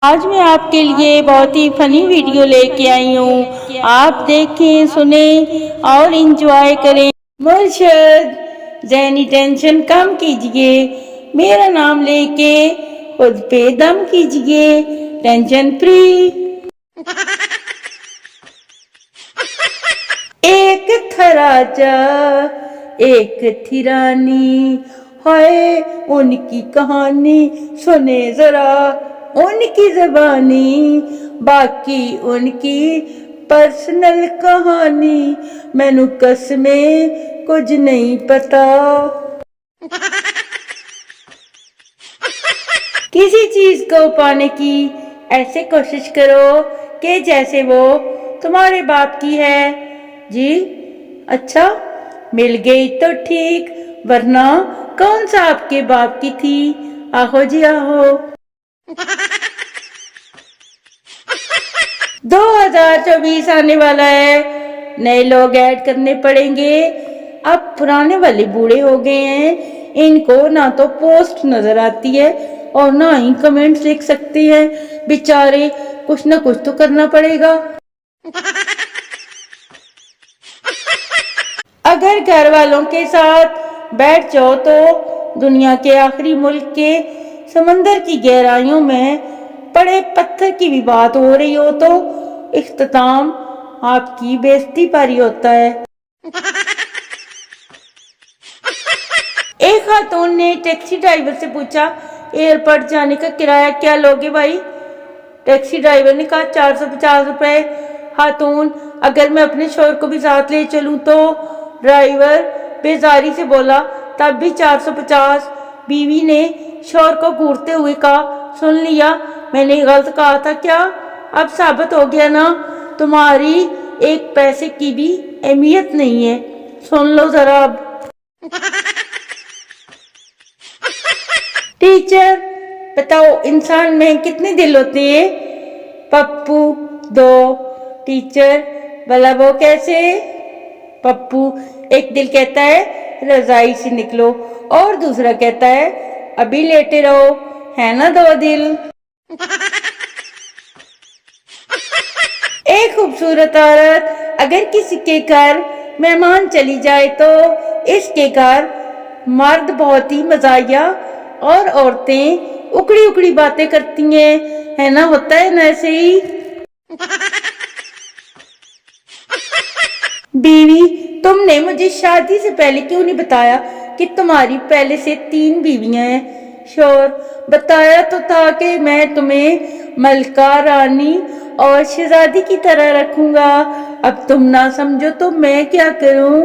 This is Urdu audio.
آج میں آپ کے لیے بہت ہی فنی ویڈیو لے کے آئی ہوں. آپ دیکھیں، سنیں اور انجوائے کریں. مرشد، ذہنی ٹینشن کم کیجئے، میرا نام لے کے خود پہ دم کیجئے، ٹینشن فری. ایک تھا راجا، ایک تھی رانی، ہائے ان کی کہانی سنے ذرا ان کی زبانی، باقی ان کی پرسنل کہانی مینو قسمیں کچھ نہیں پتا. کسی چیز کو پانے کی ایسے کوشش کرو کہ جیسے وہ تمہارے باپ کی ہے. جی اچھا، مل گئی تو ٹھیک، ورنہ کون سا آپ کے باپ کی تھی؟ آہو جی آہو. 2024 آنے والا ہے، نئے لوگ ایڈ کرنے پڑیں گے. اب پرانے والے بوڑھے ہو گئے ہیں، ان کو نہ تو پوسٹ نظر آتی ہے اور نہ ہی کمنٹس لکھ سکتے ہیں. بیچارے کچھ نہ کچھ تو کرنا پڑے گا. اگر گھر والوں کے ساتھ بیٹھ جاؤ تو دنیا کے آخری ملک کے سمندر کی گہرائیوں میں پڑے پتھر کی بھی بات ہو رہی ہو تو اختتام آپ کی بےعزتی پر ہی ہوتا ہے. ایک خاتون نے ٹیکسی ڈرائیور سے پوچھا، ایئرپورٹ جانے کا کرایہ کیا لوگے بھائی؟ ٹیکسی ڈرائیور نے کہا 450 روپے. خاتون، اگر میں اپنے شوہر کو بھی ساتھ لے چلوں تو؟ ڈرائیور بیزاری سے بولا، تب بھی 450. بیوی نے شوہر کو گھورتے ہوئے کہا، سن لیا، میں نے غلط کہا تھا کیا؟ اب ثابت ہو گیا نا، تمہاری ایک پیسے کی بھی اہمیت نہیں ہے. سن لو ذرا اب. ٹیچر بتاؤ، انسان میں کتنے دل ہوتے ہیں؟ پپو، 2. ٹیچر بھلا وہ کیسے؟ پپو، ایک دل کہتا ہے رضائی سے نکلو اور دوسرا کہتا ہے ابھی لیٹے رہو، ہے نا 2 دل. ایک خوبصورت عورت اگر کسی کے گھر مہمان چلی جائے تو اس کے گھر مرد بہت ہی مزاحیہ اور عورتیں اکڑی اکڑی باتیں کرتی ہیں، ہے نا؟ ہوتا ہے نا ایسے ہی. بیوی، تم نے مجھے شادی سے پہلے کیوں نہیں بتایا کہ تمہاری پہلے سے 3 بیویاں ہیں؟ شوہر، بتایا تو تھا کہ میں تمہیں ملکہ، رانی اور شہزادی کی طرح رکھوں گا. اب تم نہ سمجھو تو میں کیا کروں؟